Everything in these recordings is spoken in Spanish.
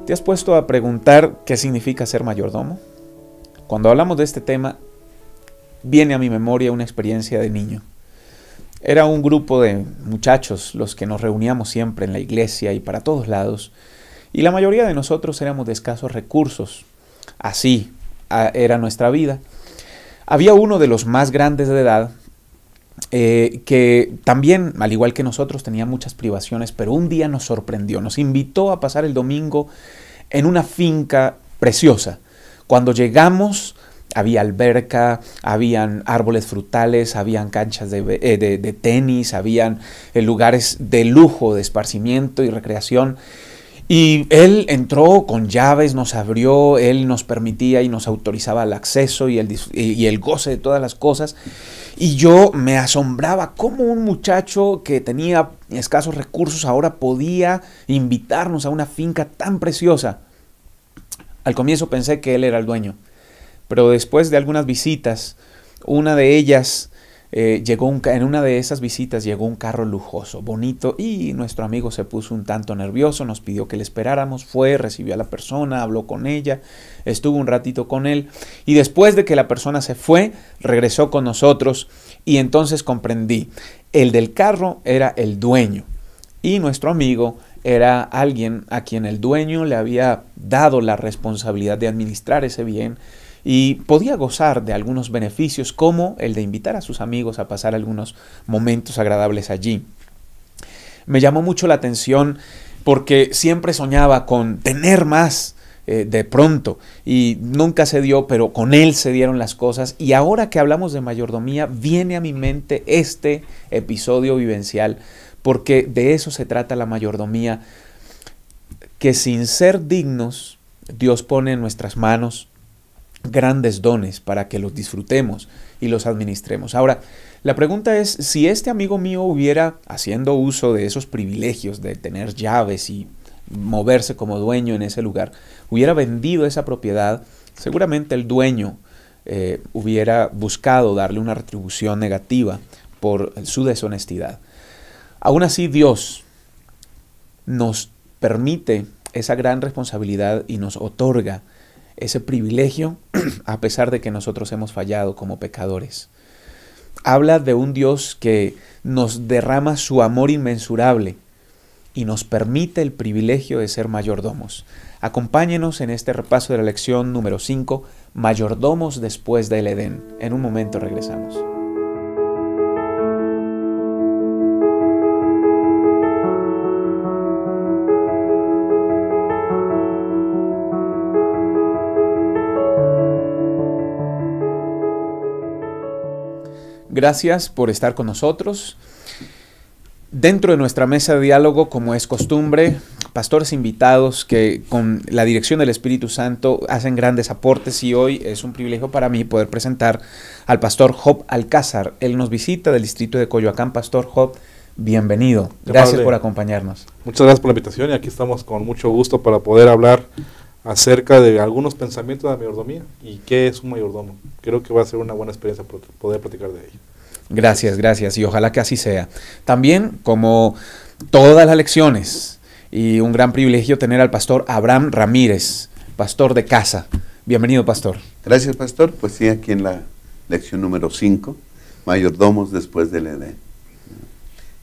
¿Te has puesto a preguntar qué significa ser mayordomo? Cuando hablamos de este tema, viene a mi memoria una experiencia de niño. Era un grupo de muchachos los que nos reuníamos siempre en la iglesia y para todos lados, y la mayoría de nosotros éramos de escasos recursos. Así era nuestra vida. Había uno de los más grandes de edad, que también, al igual que nosotros, tenía muchas privaciones, pero un día nos sorprendió, nos invitó a pasar el domingo en una finca preciosa. Cuando llegamos, había alberca, habían árboles frutales, habían canchas de tenis, habían lugares de lujo, de esparcimiento y recreación. Y él entró con llaves, nos abrió, él nos permitía y nos autorizaba el acceso y el goce de todas las cosas. Y yo me asombraba cómo un muchacho que tenía escasos recursos ahora podía invitarnos a una finca tan preciosa. Al comienzo pensé que él era el dueño, pero después de algunas visitas, en una de esas visitas llegó un carro lujoso, bonito, y nuestro amigo se puso un tanto nervioso, nos pidió que le esperáramos, fue, recibió a la persona, habló con ella, estuvo un ratito con él, y después de que la persona se fue, regresó con nosotros, y entonces comprendí, el del carro era el dueño, y nuestro amigo era alguien a quien el dueño le había dado la responsabilidad de administrar ese bien, y podía gozar de algunos beneficios como el de invitar a sus amigos a pasar algunos momentos agradables allí. Me llamó mucho la atención porque siempre soñaba con tener más de pronto y nunca se dio, pero con él se dieron las cosas, y ahora que hablamos de mayordomía viene a mi mente este episodio vivencial porque de eso se trata la mayordomía, que sin ser dignos Dios pone en nuestras manos grandes dones para que los disfrutemos y los administremos. Ahora, la pregunta es, si este amigo mío hubiera, haciendo uso de esos privilegios de tener llaves y moverse como dueño en ese lugar, hubiera vendido esa propiedad, seguramente el dueño hubiera buscado darle una retribución negativa por su deshonestidad. Aún así, Dios nos permite esa gran responsabilidad y nos otorga ese privilegio a pesar de que nosotros hemos fallado como pecadores. Habla de un Dios que nos derrama su amor inmensurable y nos permite el privilegio de ser mayordomos. Acompáñenos en este repaso de la lección número 5, mayordomos después del Edén. En un momento regresamos. Gracias por estar con nosotros. Dentro de nuestra mesa de diálogo, como es costumbre, pastores invitados que con la dirección del Espíritu Santo hacen grandes aportes, y hoy es un privilegio para mí poder presentar al pastor Job Alcázar. Él nos visita del distrito de Coyoacán. Pastor Job, bienvenido. Gracias por acompañarnos. Muchas gracias por la invitación, y aquí estamos con mucho gusto para poder hablar acerca de algunos pensamientos de la mayordomía y qué es un mayordomo. Creo que va a ser una buena experiencia poder platicar de ello. Gracias, gracias, y ojalá que así sea. También, como todas las lecciones, y un gran privilegio tener al pastor Abraham Ramírez, pastor de casa. Bienvenido, pastor. Gracias, pastor. Pues sí, aquí en la lección número 5, mayordomos después del Edén.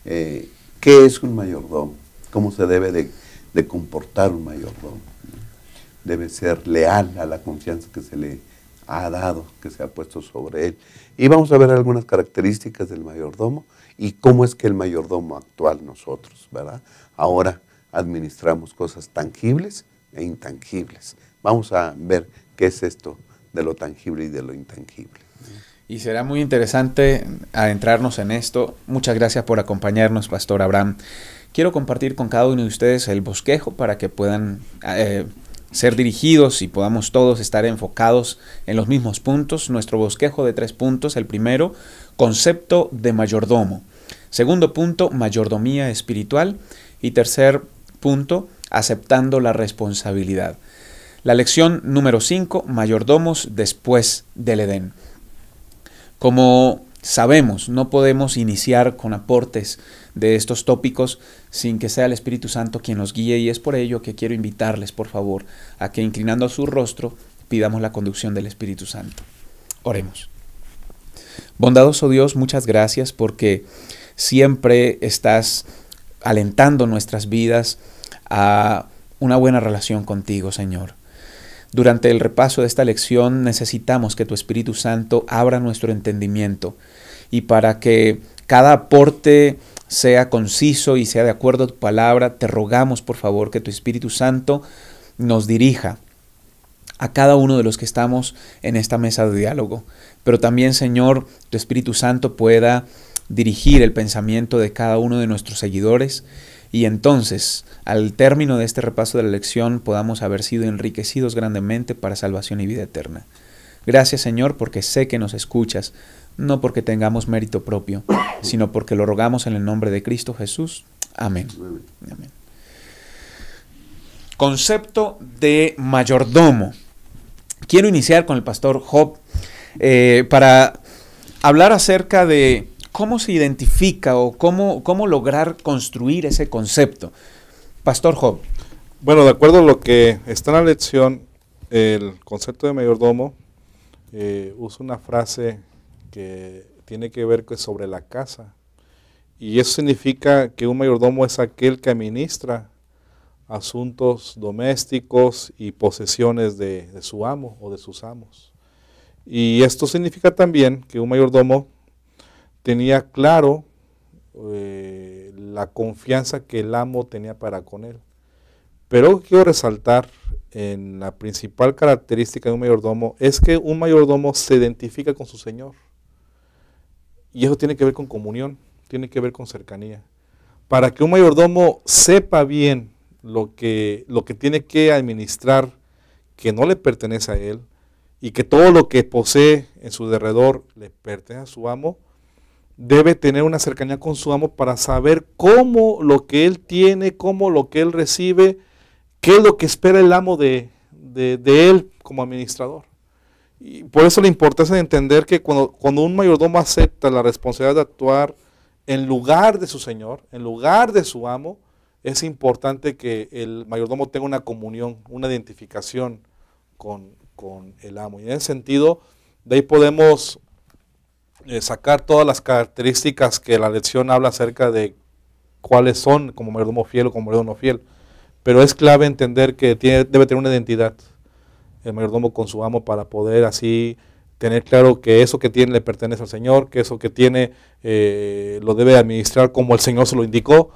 ¿Qué es un mayordomo? ¿Cómo se debe de comportar un mayordomo? Debe ser leal a la confianza que se le ha dado, que se ha puesto sobre él. Y vamos a ver algunas características del mayordomo y cómo es que el mayordomo actual nosotros, ¿verdad? Ahora administramos cosas tangibles e intangibles. Vamos a ver qué es esto de lo tangible y de lo intangible. Y será muy interesante adentrarnos en esto. Muchas gracias por acompañarnos, pastor Abraham. Quiero compartir con cada uno de ustedes el bosquejo para que puedan ser dirigidos y podamos todos estar enfocados en los mismos puntos. Nuestro bosquejo de 3 puntos. El primero, concepto de mayordomo. Segundo punto, mayordomía espiritual. Y tercer punto, aceptando la responsabilidad. La lección número 5, mayordomos después del Edén. Como sabemos, no podemos iniciar con aportes de estos tópicos sin que sea el Espíritu Santo quien nos guíe, y es por ello que quiero invitarles, por favor, a que inclinando su rostro pidamos la conducción del Espíritu Santo. Oremos. Bondadoso Dios, muchas gracias porque siempre estás alentando nuestras vidas a una buena relación contigo, Señor. Durante el repaso de esta lección necesitamos que tu Espíritu Santo abra nuestro entendimiento, y para que cada aporte sea conciso y sea de acuerdo a tu palabra, te rogamos por favor que tu Espíritu Santo nos dirija a cada uno de los que estamos en esta mesa de diálogo. Pero también, Señor, tu Espíritu Santo pueda dirigir el pensamiento de cada uno de nuestros seguidores, y entonces, al término de este repaso de la lección, podamos haber sido enriquecidos grandemente para salvación y vida eterna. Gracias, Señor, porque sé que nos escuchas, no porque tengamos mérito propio, sino porque lo rogamos en el nombre de Cristo Jesús. Amén. Amén. Concepto de mayordomo. Quiero iniciar con el pastor Job para hablar acerca de cómo se identifica o cómo lograr construir ese concepto. Pastor Job. Bueno, de acuerdo a lo que está en la lección, el concepto de mayordomo usa una frase que tiene que ver sobre la casa. Y eso significa que un mayordomo es aquel que administra asuntos domésticos y posesiones de su amo o de sus amos. Y esto significa también que un mayordomo tenía claro la confianza que el amo tenía para con él. Pero quiero resaltar en la principal característica de un mayordomo es que un mayordomo se identifica con su señor. Y eso tiene que ver con comunión, tiene que ver con cercanía. Para que un mayordomo sepa bien lo que tiene que administrar, que no le pertenece a él, y que todo lo que posee en su derredor le pertenece a su amo, debe tener una cercanía con su amo para saber cómo lo que él tiene, cómo lo que él recibe, qué es lo que espera el amo de él como administrador. Y por eso la importancia de entender que cuando un mayordomo acepta la responsabilidad de actuar en lugar de su señor, en lugar de su amo, es importante que el mayordomo tenga una comunión, una identificación con el amo. Y en ese sentido, de ahí podemos sacar todas las características que la lección habla acerca de cuáles son como mayordomo fiel o como mayordomo no fiel. Pero es clave entender que debe tener una identidad el mayordomo con su amo para poder así tener claro que eso que tiene le pertenece al Señor, que eso que tiene lo debe administrar como el Señor se lo indicó,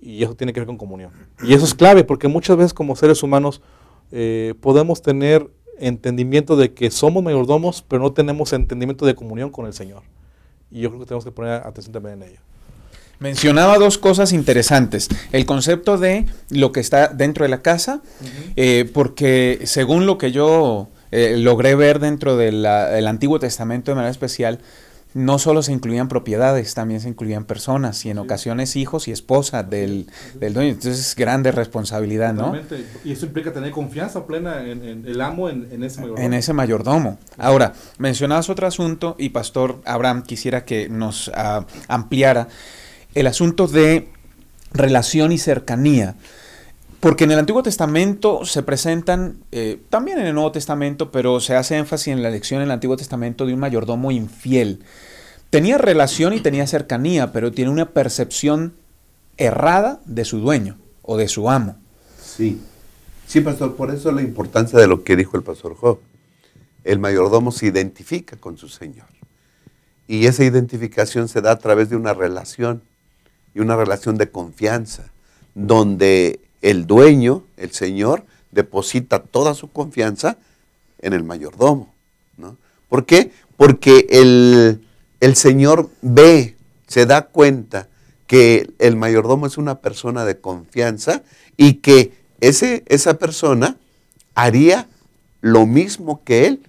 y eso tiene que ver con comunión. Y eso es clave porque muchas veces como seres humanos podemos tener entendimiento de que somos mayordomos, pero no tenemos entendimiento de comunión con el Señor. Y yo creo que tenemos que poner atención también en ello. Mencionaba dos cosas interesantes. El concepto de lo que está dentro de la casa, porque según lo que yo logré ver dentro del Antiguo Testamento de manera especial, no solo se incluían propiedades, también se incluían personas y en ocasiones hijos y esposa del dueño. Entonces es grande responsabilidad, ¿no? Y eso implica tener confianza plena en el amo, en ese mayordomo. En ese mayordomo. Ahora, mencionabas otro asunto y Pastor Abraham quisiera que nos ampliara el asunto de relación y cercanía. Porque en el Antiguo Testamento se presentan, también en el Nuevo Testamento, pero se hace énfasis en la lección en el Antiguo Testamento de un mayordomo infiel. Tenía relación y tenía cercanía, pero tiene una percepción errada de su dueño o de su amo. Sí, sí, pastor, por eso la importancia de lo que dijo el pastor Job. El mayordomo se identifica con su señor. Y esa identificación se da a través de una relación, y una relación de confianza, donde el dueño, el señor, deposita toda su confianza en el mayordomo, ¿no? ¿Por qué? Porque el señor ve, se da cuenta que el mayordomo es una persona de confianza y que esa persona haría lo mismo que él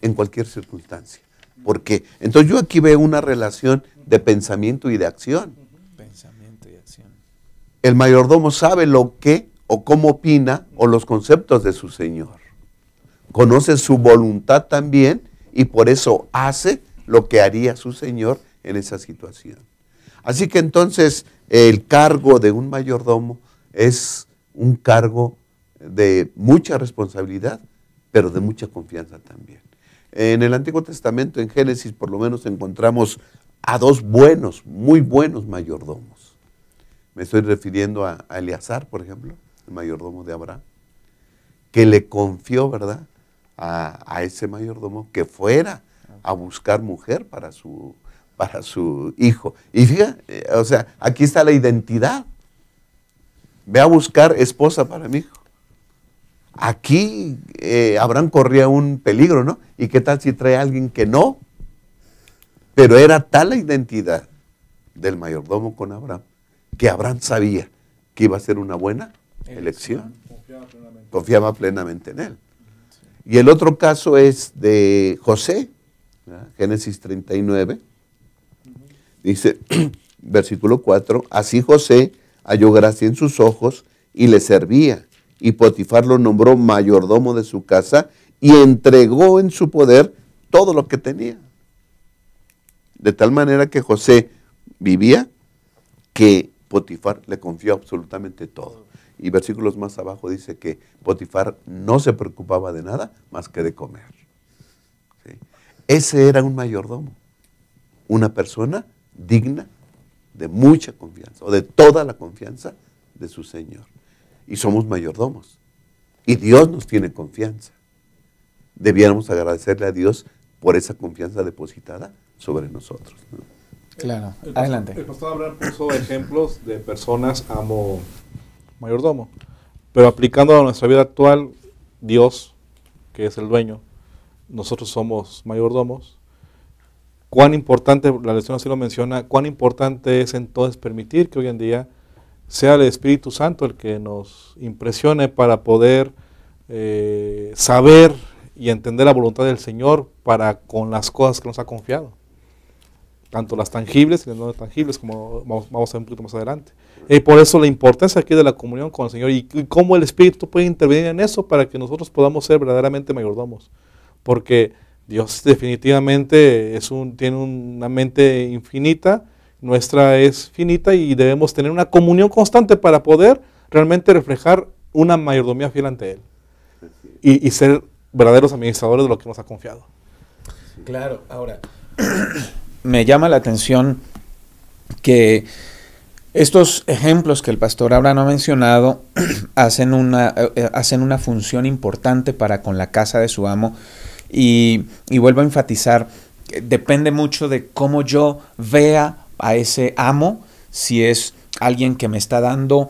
en cualquier circunstancia. ¿Por qué? Entonces yo aquí veo una relación de pensamiento y de acción. Pensamiento y acción. El mayordomo sabe lo que o cómo opina o los conceptos de su señor. Conoce su voluntad también y por eso hace lo que haría su señor en esa situación. Así que entonces el cargo de un mayordomo es un cargo de mucha responsabilidad, pero de mucha confianza también. En el Antiguo Testamento, en Génesis, por lo menos encontramos a dos buenos, muy buenos mayordomos. Me estoy refiriendo a Eleazar, por ejemplo, el mayordomo de Abraham, que le confió, ¿verdad?, a ese mayordomo que fuera a buscar mujer para su hijo. Y fíjate, o sea, aquí está la identidad. Ve a buscar esposa para mi hijo. Aquí Abraham corría un peligro, ¿no? ¿Y qué tal si trae a alguien que no? Pero era tal la identidad del mayordomo con Abraham, que Abraham sabía que iba a ser una buena elección. Confiaba plenamente en él. Y el otro caso es de José, ¿verdad? Génesis 39, dice, versículo 4, así José halló gracia en sus ojos y le servía. Y Potifar lo nombró mayordomo de su casa y entregó en su poder todo lo que tenía. De tal manera que José vivía que Potifar le confió absolutamente todo. Y versículos más abajo dice que Potifar no se preocupaba de nada más que de comer. ¿Sí? Ese era un mayordomo, una persona digna de mucha confianza, o de toda la confianza de su Señor. Y somos mayordomos. Y Dios nos tiene confianza. Debiéramos agradecerle a Dios por esa confianza depositada sobre nosotros, ¿no? Claro, adelante. El pastor Abraham puso ejemplos de personas amo mayordomo, pero aplicando a nuestra vida actual, Dios, que es el dueño, nosotros somos mayordomos. Cuán importante, la lección así lo menciona, cuán importante es entonces permitir que hoy en día sea el Espíritu Santo el que nos impresione para poder saber y entender la voluntad del Señor para con las cosas que nos ha confiado. Tanto las tangibles y las no tangibles, como vamos a ver un poquito más adelante. Y por eso la importancia aquí de la comunión con el Señor y cómo el Espíritu puede intervenir en eso para que nosotros podamos ser verdaderamente mayordomos. Porque Dios definitivamente tiene una mente infinita, nuestra es finita y debemos tener una comunión constante para poder realmente reflejar una mayordomía fiel ante Él. Y ser verdaderos administradores de lo que nos ha confiado. Claro, ahora, me llama la atención que estos ejemplos que el pastor Abraham ha mencionado hacen una función importante para con la casa de su amo y vuelvo a enfatizar, depende mucho de cómo yo vea a ese amo, si es alguien que me está dando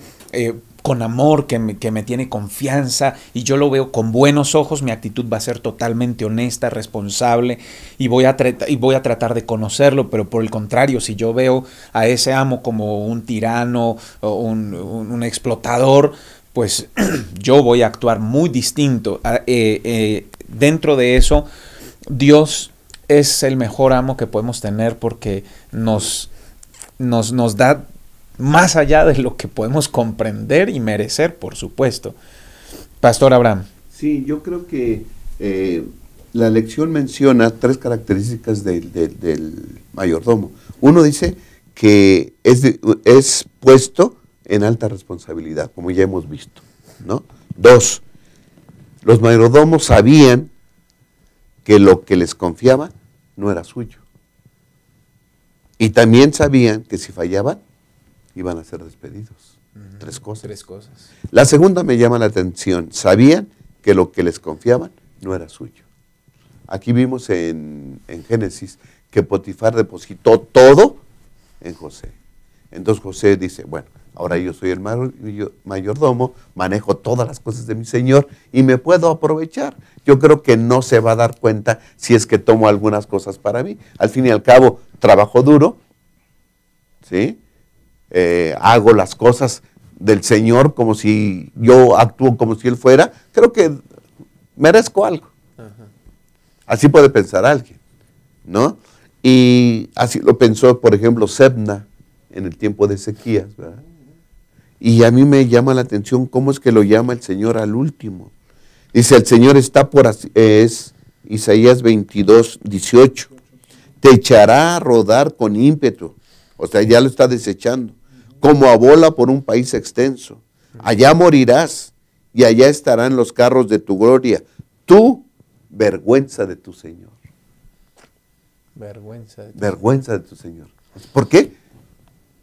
con amor, que me tiene confianza y yo lo veo con buenos ojos, mi actitud va a ser totalmente honesta, responsable y voy a tratar de conocerlo, pero por el contrario, si yo veo a ese amo como un tirano o un explotador, pues yo voy a actuar muy distinto. Dentro de eso, Dios es el mejor amo que podemos tener porque nos da más allá de lo que podemos comprender y merecer, por supuesto. Pastor Abraham. Sí, yo creo que la lección menciona tres características del mayordomo. Uno dice que es puesto en alta responsabilidad, como ya hemos visto, ¿no? Dos, los mayordomos sabían que lo que les confiaba no era suyo. Y también sabían que si fallaban, iban a ser despedidos. Tres cosas. La segunda me llama la atención. Sabían que lo que les confiaban no era suyo. Aquí vimos en Génesis que Potifar depositó todo en José. Entonces José dice, bueno, ahora yo soy el mayordomo, manejo todas las cosas de mi señor y me puedo aprovechar. Yo creo que no se va a dar cuenta si es que tomo algunas cosas para mí. Al fin y al cabo, trabajo duro, ¿sí? Hago las cosas del Señor como si yo actúo como si Él fuera, creo que merezco algo. Así puede pensar alguien, ¿no? Y así lo pensó, por ejemplo, Sebna en el tiempo de Ezequías, ¿verdad? Y a mí me llama la atención cómo es que lo llama el Señor al último. Dice, el Señor está es Isaías 22:18. te echará a rodar con ímpetu. O sea, ya lo está desechando. Como a bola por un país extenso. Allá morirás y allá estarán los carros de tu gloria. Tú, vergüenza de tu Señor. Vergüenza de tu Señor. ¿Por qué?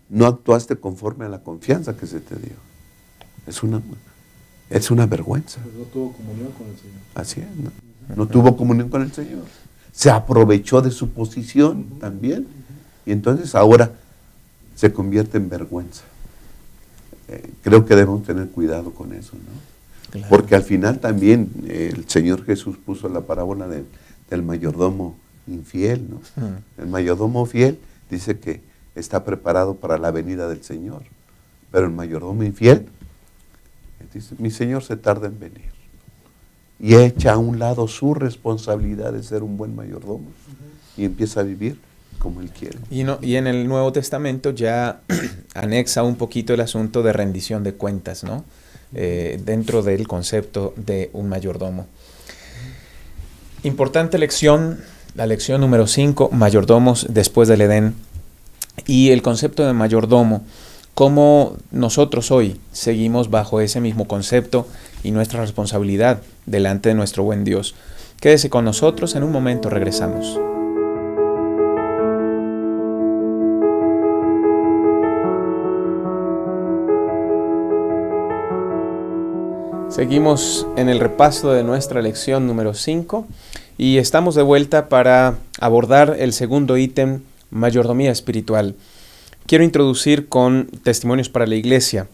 No actuaste conforme a la confianza que se te dio. Es una vergüenza. No tuvo comunión con el Señor. Así es, no tuvo comunión con el Señor. Se aprovechó de su posición también. Y entonces ahora se convierte en vergüenza. Creo que debemos tener cuidado con eso, ¿no? Claro. Porque al final también el Señor Jesús puso la parábola del mayordomo infiel, ¿no? El mayordomo fiel dice que está preparado para la venida del Señor, pero el mayordomo infiel dice, mi Señor se tarda en venir, y echa a un lado su responsabilidad de ser un buen mayordomo y empieza a vivir como Él quiere. Y en el Nuevo Testamento ya anexa un poquito el asunto de rendición de cuentas, ¿no? Dentro del concepto de un mayordomo. Importante lección, la lección número 5, mayordomos después del Edén. Y el concepto de mayordomo, cómo nosotros hoy seguimos bajo ese mismo concepto y nuestra responsabilidad delante de nuestro buen Dios. Quédese con nosotros, en un momento regresamos. Seguimos en el repaso de nuestra lección número 5 y estamos de vuelta para abordar el segundo ítem, mayordomía espiritual. Quiero introducir con Testimonios para la Iglesia.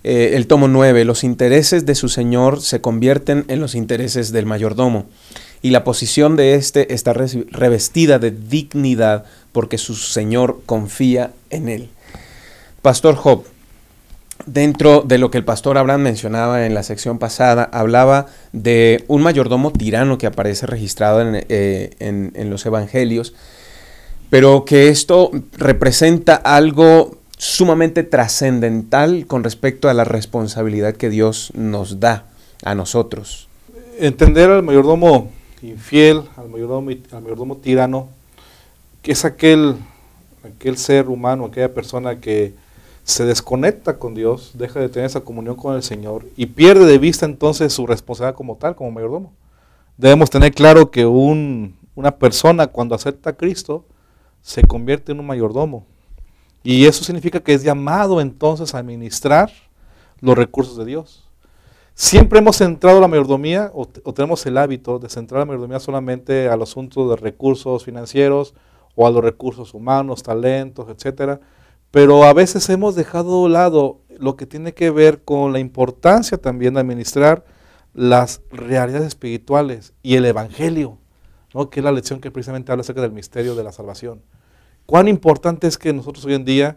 El tomo 9, los intereses de su Señor se convierten en los intereses del mayordomo y la posición de éste está revestida de dignidad porque su Señor confía en él. Pastor Job, dentro de lo que el pastor Abraham mencionaba en la sección pasada, hablaba de un mayordomo tirano que aparece registrado en los evangelios, pero que esto representa algo sumamente trascendental con respecto a la responsabilidad que Dios nos da a nosotros. Entender al mayordomo infiel, al mayordomo tirano, que es aquel ser humano, aquella persona que se desconecta con Dios, deja de tener esa comunión con el Señor y pierde de vista entonces su responsabilidad como tal, como mayordomo. Debemos tener claro que una persona cuando acepta a Cristo se convierte en un mayordomo. Y eso significa que es llamado entonces a administrar los recursos de Dios. Siempre hemos centrado la mayordomía, o tenemos el hábito de centrar la mayordomía solamente al asunto de recursos financieros o a los recursos humanos, talentos, etcétera. Pero a veces hemos dejado de lado lo que tiene que ver con la importancia también de administrar las realidades espirituales y el evangelio, ¿no? Que es la lección que precisamente habla acerca del misterio de la salvación. Cuán importante es que nosotros hoy en día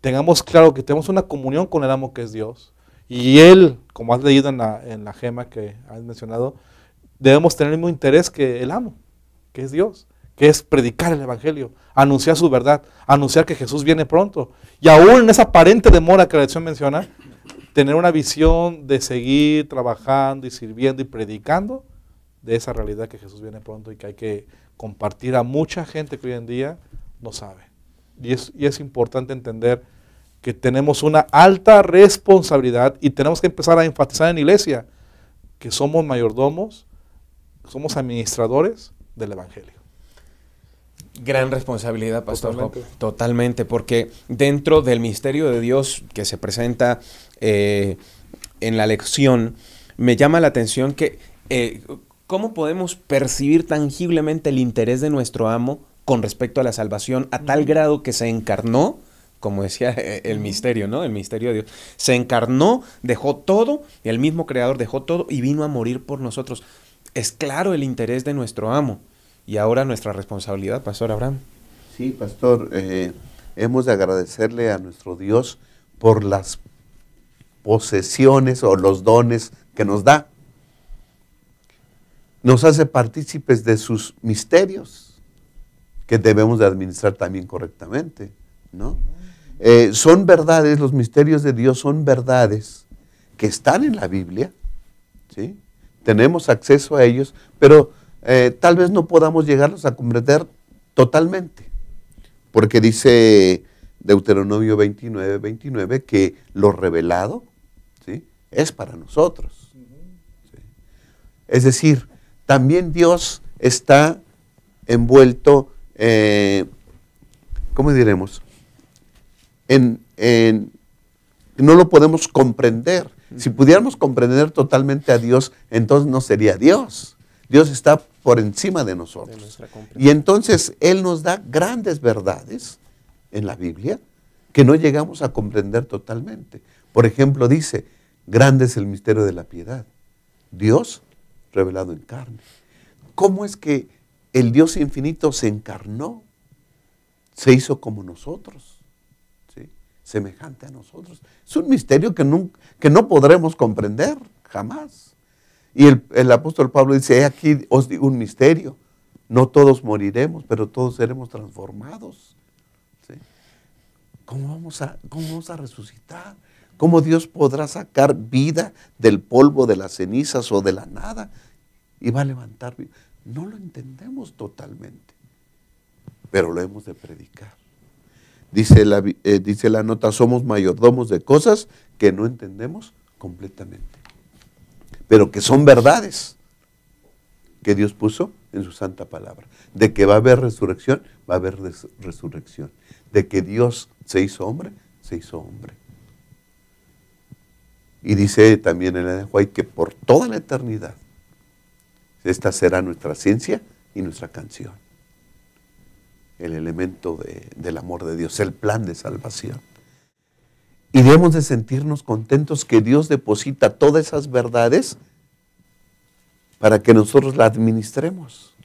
tengamos claro que tenemos una comunión con el amo que es Dios. Y Él, como has leído en la gema que has mencionado, debemos tener el mismo interés que el amo, que es Dios, que es predicar el evangelio, anunciar su verdad, anunciar que Jesús viene pronto. Y aún en esa aparente demora que la lección menciona, tener una visión de seguir trabajando y sirviendo y predicando de esa realidad que Jesús viene pronto y que hay que compartir a mucha gente que hoy en día no sabe. Y es importante entender que tenemos una alta responsabilidad y tenemos que empezar a enfatizar en la iglesia que somos mayordomos, somos administradores del evangelio. Gran responsabilidad, Pastor Job. Totalmente, porque dentro del misterio de Dios que se presenta en la lección, me llama la atención que ¿cómo podemos percibir tangiblemente el interés de nuestro amo con respecto a la salvación a tal grado que se encarnó, como decía el misterio, ¿no? El misterio de Dios. Se encarnó, dejó todo, el mismo Creador dejó todo y vino a morir por nosotros. Es claro el interés de nuestro amo. Y ahora nuestra responsabilidad, Pastor Abraham. Sí, Pastor, hemos de agradecerle a nuestro Dios por las posesiones o los dones que nos da. Nos hace partícipes de sus misterios, que debemos de administrar también correctamente, ¿no? Son verdades, los misterios de Dios son verdades que están en la Biblia, ¿sí? Tenemos acceso a ellos, pero tal vez no podamos llegarlos a comprender totalmente, porque dice Deuteronomio 29, 29, que lo revelado, ¿sí?, es para nosotros. ¿Sí? Es decir, también Dios está envuelto, ¿cómo diremos? No lo podemos comprender. Si pudiéramos comprender totalmente a Dios, entonces no sería Dios. Dios está por encima de nosotros. Y entonces Él nos da grandes verdades en la Biblia que no llegamos a comprender totalmente. Por ejemplo, dice, grande es el misterio de la piedad. Dios revelado en carne. ¿Cómo es que el Dios infinito se encarnó? Se hizo como nosotros, ¿sí?, semejante a nosotros. Es un misterio que no podremos comprender jamás. Y el apóstol Pablo dice, aquí os digo un misterio, no todos moriremos, pero todos seremos transformados. ¿Sí? ¿Cómo vamos a resucitar? ¿Cómo Dios podrá sacar vida del polvo, de las cenizas o de la nada? Y va a levantar vida. No lo entendemos totalmente, pero lo hemos de predicar. Dice la nota, somos mayordomos de cosas que no entendemos completamente, pero que son verdades que Dios puso en su santa palabra. De que va a haber resurrección, va a haber resurrección. De que Dios se hizo hombre, se hizo hombre. Y dice también en el White que por toda la eternidad, esta será nuestra ciencia y nuestra canción. El elemento del amor de Dios, el plan de salvación. Y debemos de sentirnos contentos que Dios deposita todas esas verdades para que nosotros las administremos,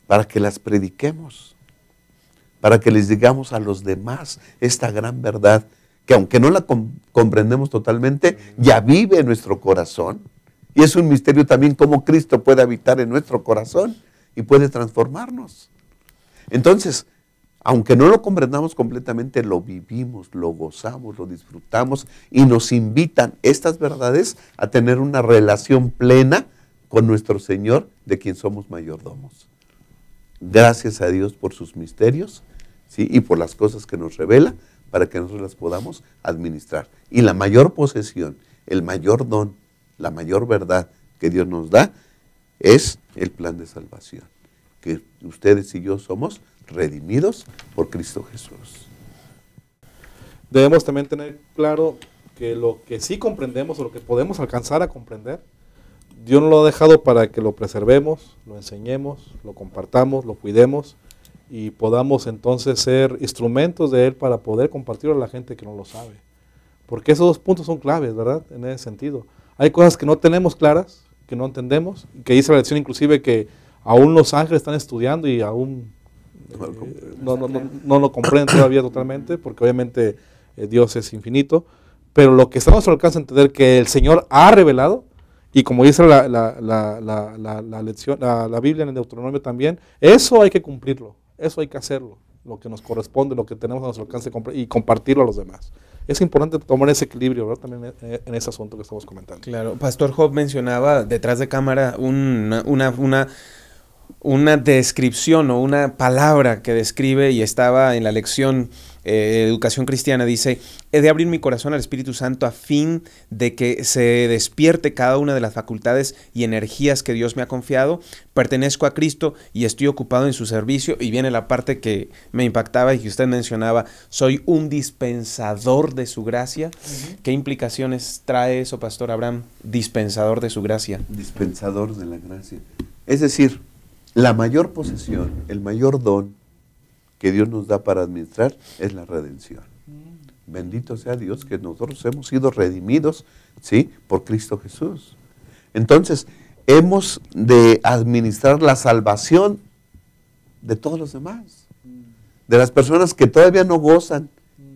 para que las prediquemos, para que les digamos a los demás esta gran verdad, que aunque no la comprendemos totalmente, ya vive en nuestro corazón. Y es un misterio también cómo Cristo puede habitar en nuestro corazón y puede transformarnos. Entonces, aunque no lo comprendamos completamente, lo vivimos, lo gozamos, lo disfrutamos y nos invitan estas verdades a tener una relación plena con nuestro Señor, de quien somos mayordomos. Gracias a Dios por sus misterios, ¿sí?, y por las cosas que nos revela para que nosotros las podamos administrar. Y la mayor posesión, el mayor don, la mayor verdad que Dios nos da es el plan de salvación, que ustedes y yo somos redimidos por Cristo Jesús. Debemos también tener claro que lo que sí comprendemos o lo que podemos alcanzar a comprender, Dios nos lo ha dejado para que lo preservemos, lo enseñemos, lo compartamos, lo cuidemos y podamos entonces ser instrumentos de Él para poder compartirlo a la gente que no lo sabe. Porque esos dos puntos son claves, ¿verdad? En ese sentido. Hay cosas que no tenemos claras, que no entendemos, que dice la lección inclusive que aún los ángeles están estudiando y aún no lo comprenden todavía totalmente, porque obviamente Dios es infinito, pero lo que está a nuestro alcance es entender que el Señor ha revelado, y como dice la lección, la Biblia en el Deuteronomio también, eso hay que cumplirlo, eso hay que hacerlo, lo que nos corresponde, lo que tenemos a nuestro alcance y compartirlo a los demás. Es importante tomar ese equilibrio, ¿verdad?, también en ese asunto que estamos comentando. Claro, Pastor Job mencionaba detrás de cámara una descripción o una palabra que describe, y estaba en la lección Educación Cristiana, dice: he de abrir mi corazón al Espíritu Santo a fin de que se despierte cada una de las facultades y energías que Dios me ha confiado. Pertenezco a Cristo y estoy ocupado en su servicio. Y viene la parte que me impactaba y que usted mencionaba: soy un dispensador de su gracia. ¿Qué implicaciones trae eso, Pastor Abraham? Dispensador de su gracia. Dispensador de la gracia. Es decir, la mayor posesión, el mayor don que Dios nos da para administrar es la redención. Bendito sea Dios que nosotros hemos sido redimidos, ¿sí?, por Cristo Jesús. Entonces, hemos de administrar la salvación de todos los demás, de las personas que todavía no gozan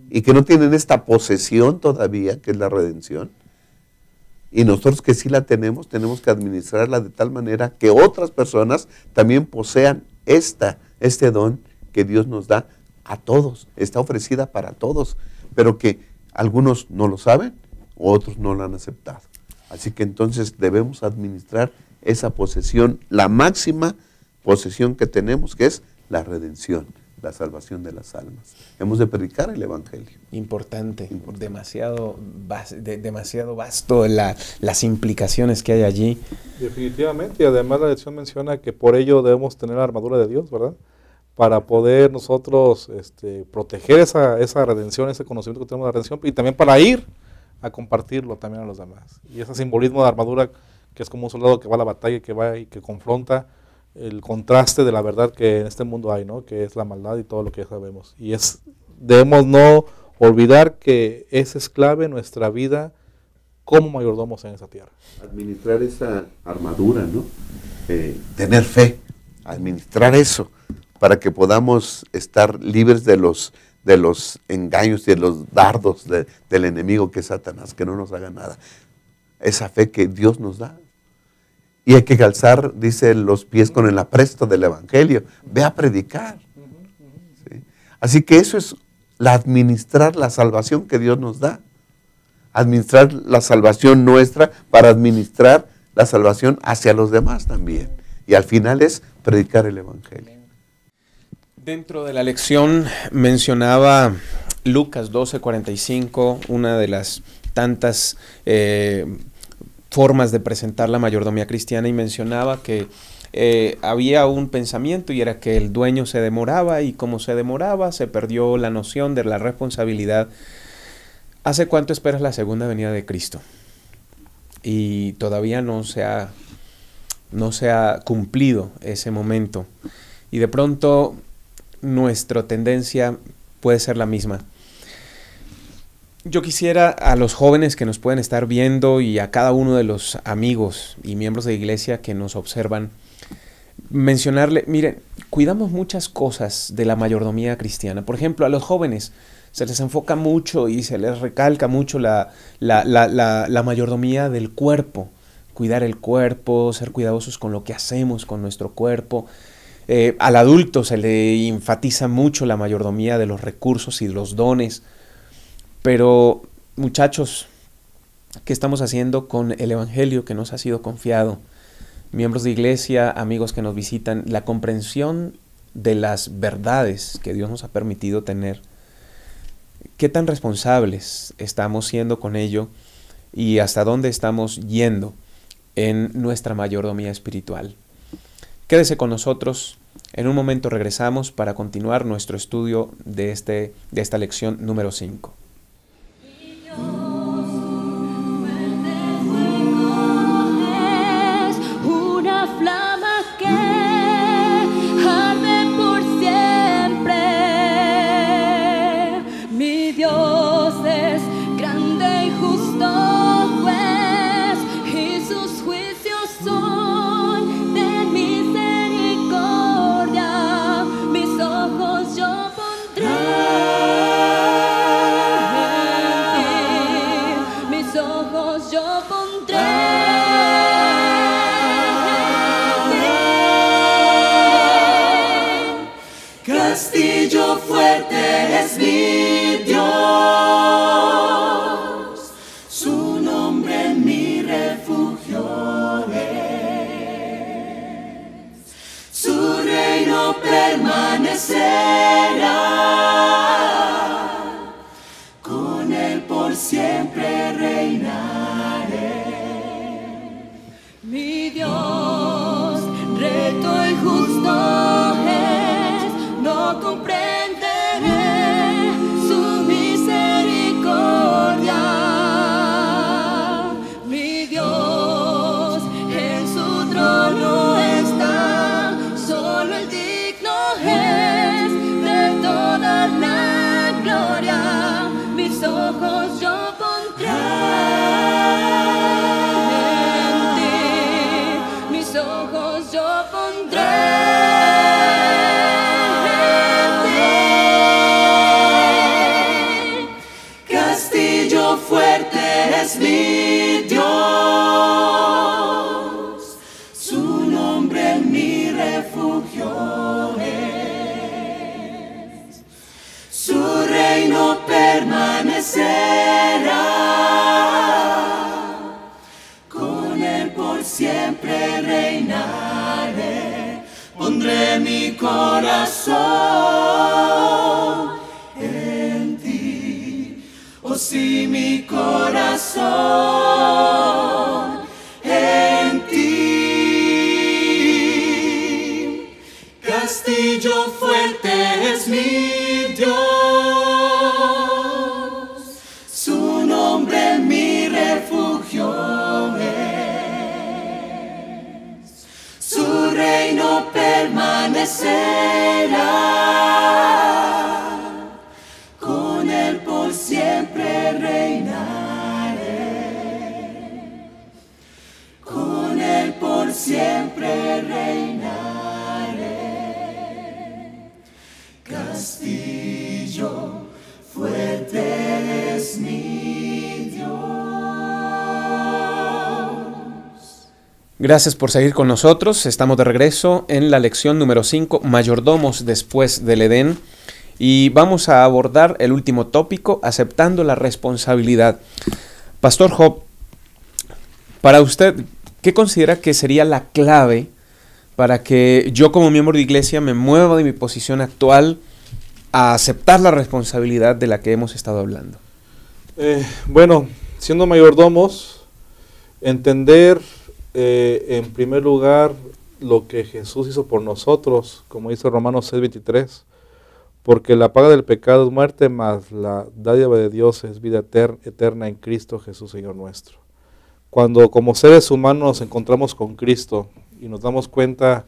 y que no tienen esta posesión todavía, que es la redención. Y nosotros que sí la tenemos, tenemos que administrarla de tal manera que otras personas también posean este don que Dios nos da a todos. Está ofrecida para todos, pero que algunos no lo saben, otros no lo han aceptado. Así que entonces debemos administrar esa posesión, la máxima posesión que tenemos, que es la redención, la salvación de las almas. Hemos de predicar el Evangelio. Importante. Demasiado vasto las implicaciones que hay allí. Definitivamente, y además la lección menciona que por ello debemos tener la armadura de Dios, ¿verdad? Para poder nosotros proteger esa redención, ese conocimiento que tenemos de la redención, y también para ir a compartirlo también a los demás. Y ese simbolismo de armadura, que es como un soldado que va a la batalla, que va y que confronta el contraste de la verdad que en este mundo hay, ¿no? Que es la maldad y todo lo que ya sabemos. Y debemos no olvidar que esa es clave en nuestra vida como mayordomos en esa tierra. Administrar esa armadura, ¿no? Tener fe, administrar eso, para que podamos estar libres de los engaños y de los dardos del enemigo, que es Satanás, que no nos haga nada. Esa fe que Dios nos da. Y hay que calzar, dice, los pies con el apresto del Evangelio. Ve a predicar. ¿Sí? Así que eso es administrar la salvación que Dios nos da. Administrar la salvación nuestra para administrar la salvación hacia los demás también. Y al final es predicar el Evangelio. Dentro de la lección mencionaba Lucas 12:45, una de las tantas formas de presentar la mayordomía cristiana, y mencionaba que había un pensamiento, y era que el dueño se demoraba, y como se demoraba se perdió la noción de la responsabilidad. ¿Hace cuánto esperas la segunda venida de Cristo? Y todavía no se ha cumplido ese momento, y de pronto nuestra tendencia puede ser la misma. Yo quisiera a los jóvenes que nos pueden estar viendo, y a cada uno de los amigos y miembros de la iglesia que nos observan, mencionarle, miren, cuidamos muchas cosas de la mayordomía cristiana. Por ejemplo, a los jóvenes se les enfoca mucho y se les recalca mucho la mayordomía del cuerpo, cuidar el cuerpo, ser cuidadosos con lo que hacemos con nuestro cuerpo. Al adulto se le enfatiza mucho la mayordomía de los recursos y de los dones. Pero, muchachos, ¿qué estamos haciendo con el Evangelio que nos ha sido confiado? Miembros de iglesia, amigos que nos visitan, la comprensión de las verdades que Dios nos ha permitido tener. ¿Qué tan responsables estamos siendo con ello, y hasta dónde estamos yendo en nuestra mayordomía espiritual? Quédese con nosotros. En un momento regresamos para continuar nuestro estudio de esta lección número 5. Una flama que arde por siempre. Mi Dios es grande y justo juez, y sus juicios son de misericordia. Mis ojos yo pondré en ti, mis ojos yo pondré. Castillo fuerte es mi Dios, su nombre mi refugio es, su reino permanecerá, con él por siempre reinaré. Mi Dios, recto y justo es, no comprenderé su misericordia. Mi Dios en su trono está, solo el digno es de toda la gloria. Mis ojos yo pondré en ti, mis ojos yo pondré. Fuerte es mi Dios, su nombre mi refugio es, su reino permanecerá, con él por siempre reinará. pondré mi corazón en ti. Oh sí, mi corazón en ti. Castillo fuerte es mi Dios, su nombre mi refugio es, su reino permanecerá, con él por siempre reinaré, con él por siempre reinaré. Castillo fuerte es mi Dios. Gracias por seguir con nosotros. Estamos de regreso en la lección número 5, mayordomos después del Edén. Y vamos a abordar el último tópico, aceptando la responsabilidad. Pastor Job, para usted, ¿qué considera que sería la clave para que yo como miembro de iglesia me mueva de mi posición actual a aceptar la responsabilidad de la que hemos estado hablando? Bueno, siendo mayordomos, entender en primer lugar lo que Jesús hizo por nosotros, como dice Romanos 6:23, porque la paga del pecado es muerte, mas la dádiva de Dios es vida eterna en Cristo Jesús, Señor nuestro. Cuando como seres humanos nos encontramos con Cristo y nos damos cuenta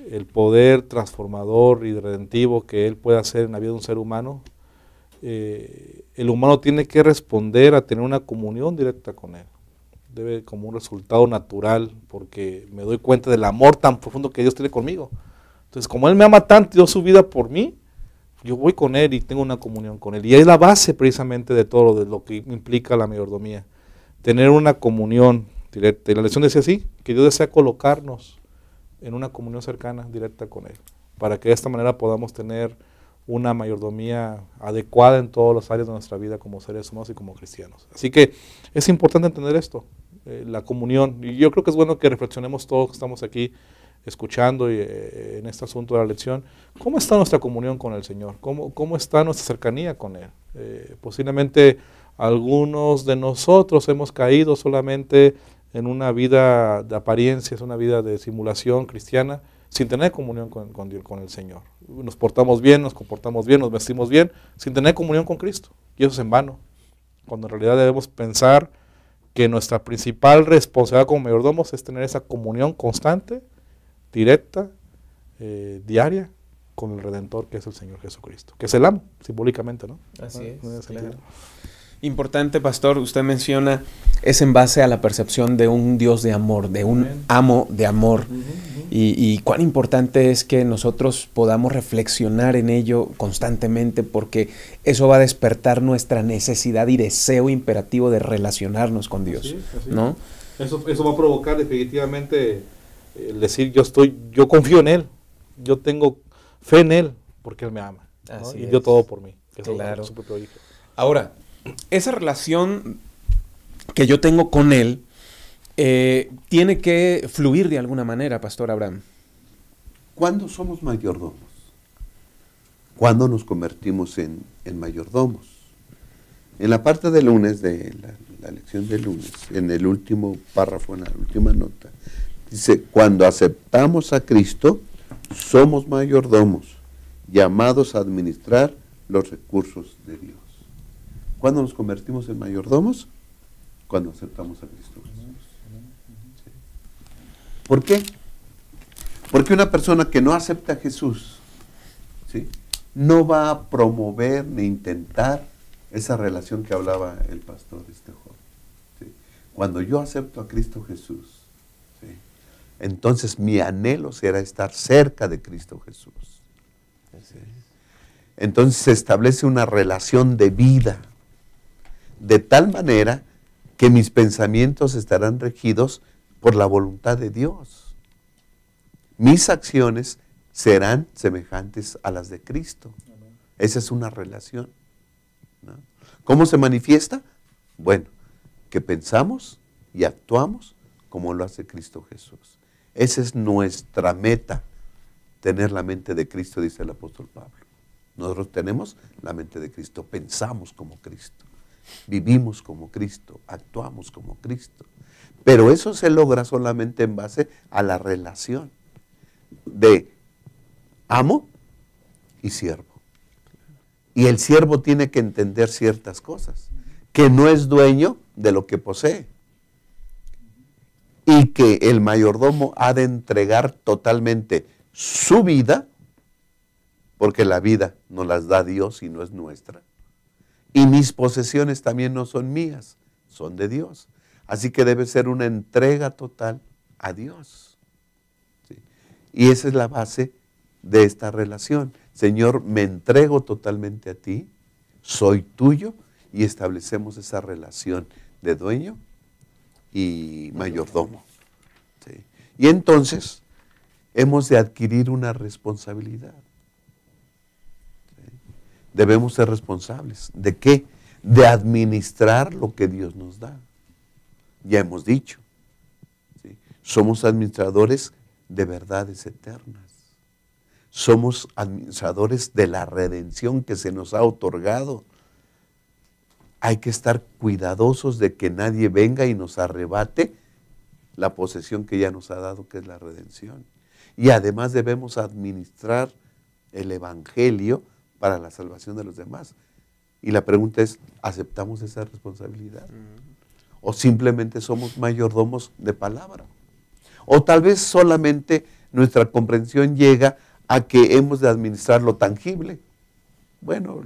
el poder transformador y redentivo que Él puede hacer en la vida de un ser humano, el humano tiene que responder a tener una comunión directa con Él. Debe como un resultado natural, porque me doy cuenta del amor tan profundo que Dios tiene conmigo. Entonces, como Él me ama tanto y dio su vida por mí, yo voy con Él y tengo una comunión con Él. Y es la base precisamente de todo lo que implica la mayordomía. Tener una comunión directa. Y la lección decía así, que Dios desea colocarnos en una comunión cercana, directa con Él, para que de esta manera podamos tener una mayordomía adecuada en todas las áreas de nuestra vida como seres humanos y como cristianos. Así que es importante entender esto, la comunión. Y yo creo que es bueno que reflexionemos todos que estamos aquí escuchando y, en este asunto de la lección. ¿Cómo está nuestra comunión con el Señor? ¿Cómo está nuestra cercanía con Él? Posiblemente algunos de nosotros hemos caído solamente en una vida de apariencias, una vida de simulación cristiana, sin tener comunión con el Señor. Nos portamos bien, nos comportamos bien, nos vestimos bien, sin tener comunión con Cristo. Y eso es en vano, cuando en realidad debemos pensar que nuestra principal responsabilidad como mayordomos es tener esa comunión constante, directa, diaria, con el Redentor que es el Señor Jesucristo, que es el amo, simbólicamente, ¿no? Así es, claro. Importante, pastor, usted menciona, es en base a la percepción de un Dios de amor, de un amo de amor. Y cuán importante es que nosotros podamos reflexionar en ello constantemente, porque eso va a despertar nuestra necesidad y deseo imperativo de relacionarnos con Dios, así ¿no? Eso va a provocar definitivamente el decir, yo confío en Él, yo tengo fe en Él, porque Él me ama, ¿no? Y dio todo por mí. Claro. Su propio hijo. Ahora, esa relación que yo tengo con Él tiene que fluir de alguna manera, Pastor Abraham. ¿Cuándo somos mayordomos? ¿Cuándo nos convertimos en mayordomos? En la parte del lunes, de la lección del lunes, en el último párrafo, en la última nota, dice, cuando aceptamos a Cristo, somos mayordomos, llamados a administrar los recursos de Dios. ¿Cuándo nos convertimos en mayordomos? Cuando aceptamos a Cristo Jesús. ¿Sí? ¿Por qué? Porque una persona que no acepta a Jesús, ¿sí?, no va a promover ni intentar esa relación que hablaba el pastor Job. ¿Sí? Cuando yo acepto a Cristo Jesús, ¿sí?, entonces mi anhelo será estar cerca de Cristo Jesús. ¿Sí? Entonces se establece una relación de vida, de tal manera que mis pensamientos estarán regidos por la voluntad de Dios. Mis acciones serán semejantes a las de Cristo. Esa es una relación, ¿no? ¿Cómo se manifiesta? Bueno, que pensamos y actuamos como lo hace Cristo Jesús. Esa es nuestra meta tener la mente de Cristo, dice el apóstol Pablo. Nosotros tenemos la mente de Cristo, pensamos como Cristo, vivimos como Cristo, actuamos como Cristo. Pero eso se logra solamente en base a la relación de amo y siervo. Y el siervo tiene que entender ciertas cosas, que no es dueño de lo que posee. Y que el mayordomo ha de entregar totalmente su vida, porque la vida nos las da Dios y no es nuestra. Y mis posesiones también no son mías, son de Dios. Así que debe ser una entrega total a Dios. ¿Sí? Y esa es la base de esta relación. Señor, me entrego totalmente a ti, soy tuyo, y establecemos esa relación de dueño y mayordomo. ¿Sí? Y entonces hemos de adquirir una responsabilidad. ¿Sí? Debemos ser responsables. ¿De qué? De administrar lo que Dios nos da. Ya hemos dicho. ¿Sí? Somos administradores de verdades eternas. Somos administradores de la redención que se nos ha otorgado. Hay que estar cuidadosos de que nadie venga y nos arrebate la posesión que ya nos ha dado, que es la redención. Y además debemos administrar el evangelio para la salvación de los demás. Y la pregunta es, ¿aceptamos esa responsabilidad? ¿O simplemente somos mayordomos de palabra? O tal vez solamente nuestra comprensión llega a que hemos de administrar lo tangible. Bueno,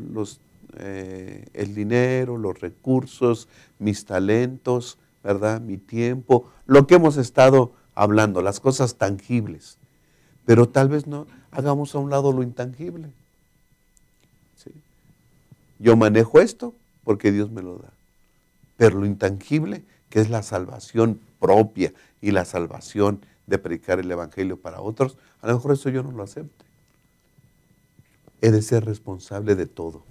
el dinero, los recursos, mis talentos, ¿verdad? Mi tiempo, lo que hemos estado hablando, las cosas tangibles. Pero tal vez no hagamos a un lado lo intangible. ¿Sí? Yo manejo esto porque Dios me lo da. Pero lo intangible, que es la salvación propia y la salvación de predicar el evangelio para otros, a lo mejor eso yo no lo acepte. He de ser responsable de todo,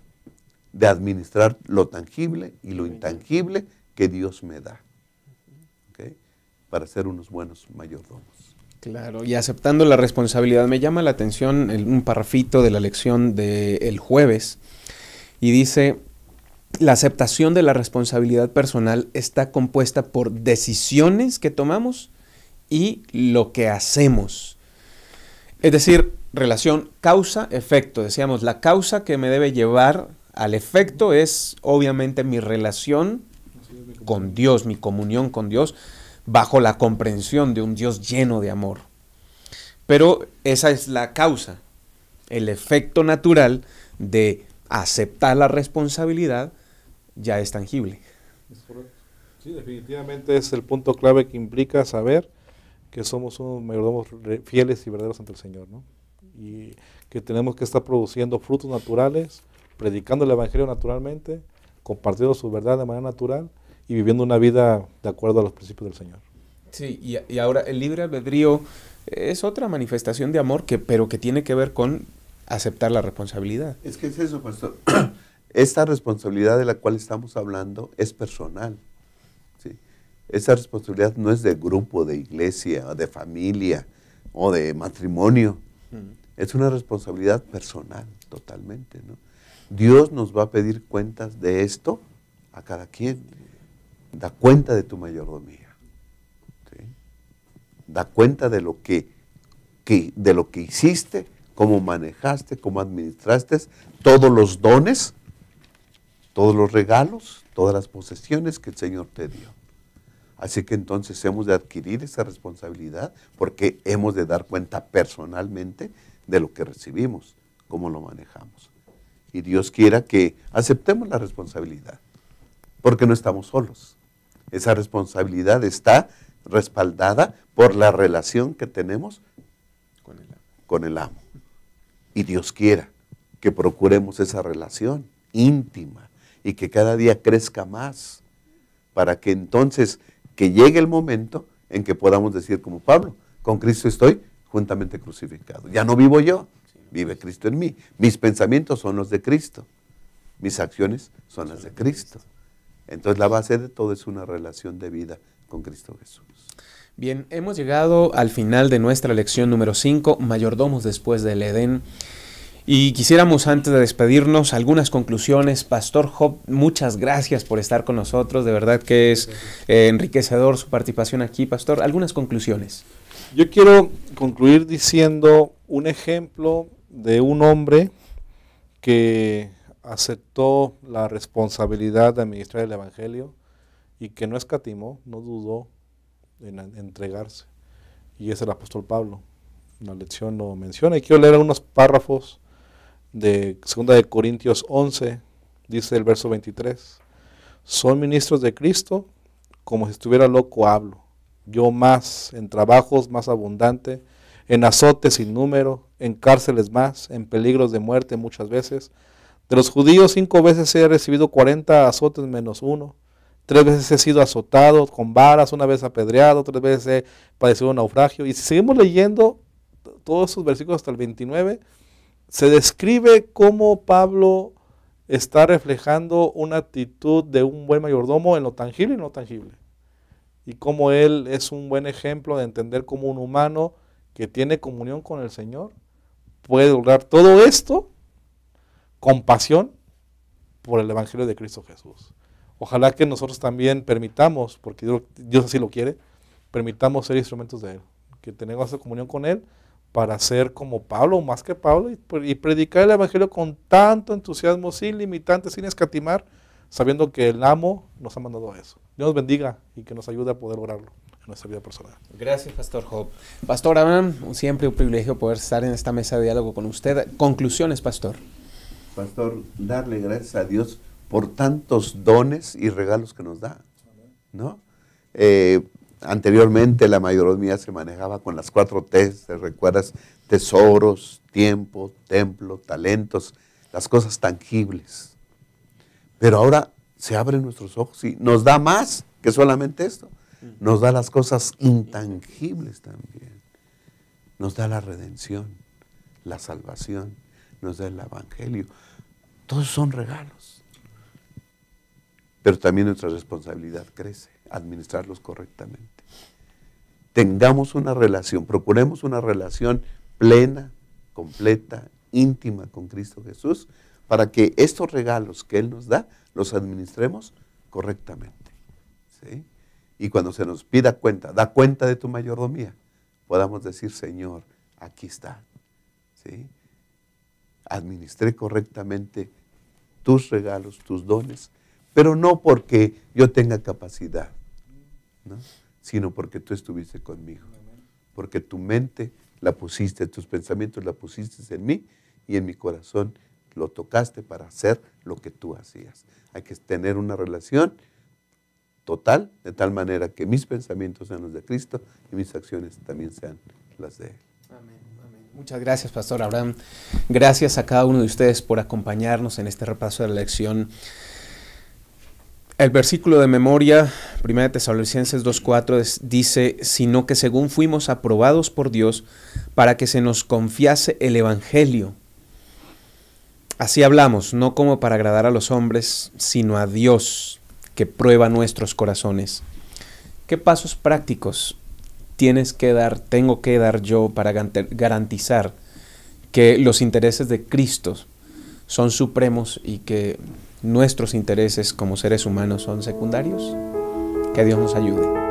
de administrar lo tangible y lo intangible que Dios me da, ¿okay? Para ser unos buenos mayordomos. Claro, y aceptando la responsabilidad, me llama la atención un parrafito de la lección del jueves, y dice: la aceptación de la responsabilidad personal está compuesta por decisiones que tomamos y lo que hacemos. Es decir, relación causa-efecto. Decíamos, la causa que me debe llevar al efecto es obviamente mi relación con Dios, mi comunión con Dios, bajo la comprensión de un Dios lleno de amor. Pero esa es la causa. El efecto natural de aceptar la responsabilidad ya es tangible. Sí, definitivamente es el punto clave que implica saber que somos unos mayordomos fieles y verdaderos ante el Señor, ¿no? Y que tenemos que estar produciendo frutos naturales, predicando el evangelio naturalmente, compartiendo su verdad de manera natural y viviendo una vida de acuerdo a los principios del Señor. Sí, y ahora el libre albedrío es otra manifestación de amor, pero que tiene que ver con aceptar la responsabilidad. Es que es eso, pastor. Esta responsabilidad de la cual estamos hablando es personal. ¿Sí? Esa responsabilidad no es de grupo, de iglesia, de familia o de matrimonio. Es una responsabilidad personal, totalmente, ¿no? Dios nos va a pedir cuentas de esto a cada quien. Da cuenta de tu mayordomía. ¿Sí? Da cuenta de lo que hiciste, cómo manejaste, cómo administraste, todos los dones, todos los regalos, todas las posesiones que el Señor te dio. Así que entonces hemos de adquirir esa responsabilidad porque hemos de dar cuenta personalmente de lo que recibimos, cómo lo manejamos. Y Dios quiera que aceptemos la responsabilidad, porque no estamos solos. Esa responsabilidad está respaldada por la relación que tenemos con el amo. Y Dios quiera que procuremos esa relación íntima y que cada día crezca más, para que entonces que llegue el momento en que podamos decir como Pablo, con Cristo estoy juntamente crucificado. Ya no vivo yo, vive Cristo en mí. Mis pensamientos son los de Cristo, mis acciones son las de Cristo. Entonces la base de todo es una relación de vida con Cristo Jesús. Bien, hemos llegado al final de nuestra lección número 5, mayordomos después del Edén. Y quisiéramos, antes de despedirnos, algunas conclusiones. Pastor Job, muchas gracias por estar con nosotros. De verdad que es enriquecedor su participación aquí, Pastor. Algunas conclusiones. Yo quiero concluir diciendo un ejemplo de un hombre que aceptó la responsabilidad de administrar el Evangelio y que no escatimó, no dudó en entregarse. Y es el apóstol Pablo. La lección lo menciona. Y quiero leer algunos párrafos de 2 de Corintios 11, dice el verso 23. Son ministros de Cristo, como si estuviera loco hablo. Yo más, en trabajos más abundante, en azotes sin número, en cárceles más, en peligros de muerte muchas veces. De los judíos 5 veces he recibido 40 azotes menos 1. 3 veces he sido azotado con varas, 1 vez apedreado, 3 veces he padecido un naufragio. Y si seguimos leyendo todos esos versículos hasta el 29, se describe cómo Pablo está reflejando una actitud de un buen mayordomo en lo tangible y no tangible. Y cómo él es un buen ejemplo de entender cómo un humano que tiene comunión con el Señor puede lograr todo esto con pasión por el Evangelio de Cristo Jesús. Ojalá que nosotros también permitamos, porque Dios así lo quiere, permitamos ser instrumentos de Él, que tengamos esa comunión con Él para ser como Pablo, más que Pablo, y predicar el Evangelio con tanto entusiasmo, sin limitantes, sin escatimar, sabiendo que el amo nos ha mandado a eso. Dios nos bendiga y que nos ayude a poder lograrlo en nuestra vida personal. Gracias, Pastor Job. Pastor Abraham, siempre un privilegio poder estar en esta mesa de diálogo con usted. Conclusiones, Pastor. Pastor, darle gracias a Dios por tantos dones y regalos que nos da, ¿no? Anteriormente la mayordomía se manejaba con las 4 T's, ¿te recuerdas? Tesoros, tiempo, templo, talentos, las cosas tangibles. Pero ahora se abren nuestros ojos y nos da más que solamente esto. Nos da las cosas intangibles también. Nos da la redención, la salvación, nos da el Evangelio. Todos son regalos. Pero también nuestra responsabilidad crece, administrarlos correctamente. Tengamos una relación, procuremos una relación plena, completa, íntima con Cristo Jesús, para que estos regalos que Él nos da, los administremos correctamente. ¿Sí? Y cuando se nos pida cuenta, da cuenta de tu mayordomía, podamos decir, Señor, aquí está. ¿Sí? Administré correctamente tus regalos, tus dones, pero no porque yo tenga capacidad, ¿no? Sino porque tú estuviste conmigo, porque tu mente la pusiste, tus pensamientos la pusiste en mí y en mi corazón lo tocaste para hacer lo que tú hacías. Hay que tener una relación total, de tal manera que mis pensamientos sean los de Cristo y mis acciones también sean las de Él. Amén, amén. Muchas gracias, Pastor Abraham. Gracias a cada uno de ustedes por acompañarnos en este repaso de la lección. El versículo de memoria, 1 Tesalonicenses 2:4, dice, sino que según fuimos aprobados por Dios para que se nos confiase el Evangelio. Así hablamos, no como para agradar a los hombres, sino a Dios, que prueba nuestros corazones. ¿Qué pasos prácticos tengo que dar yo para garantizar que los intereses de Cristo son supremos y que nuestros intereses como seres humanos son secundarios? Que Dios nos ayude.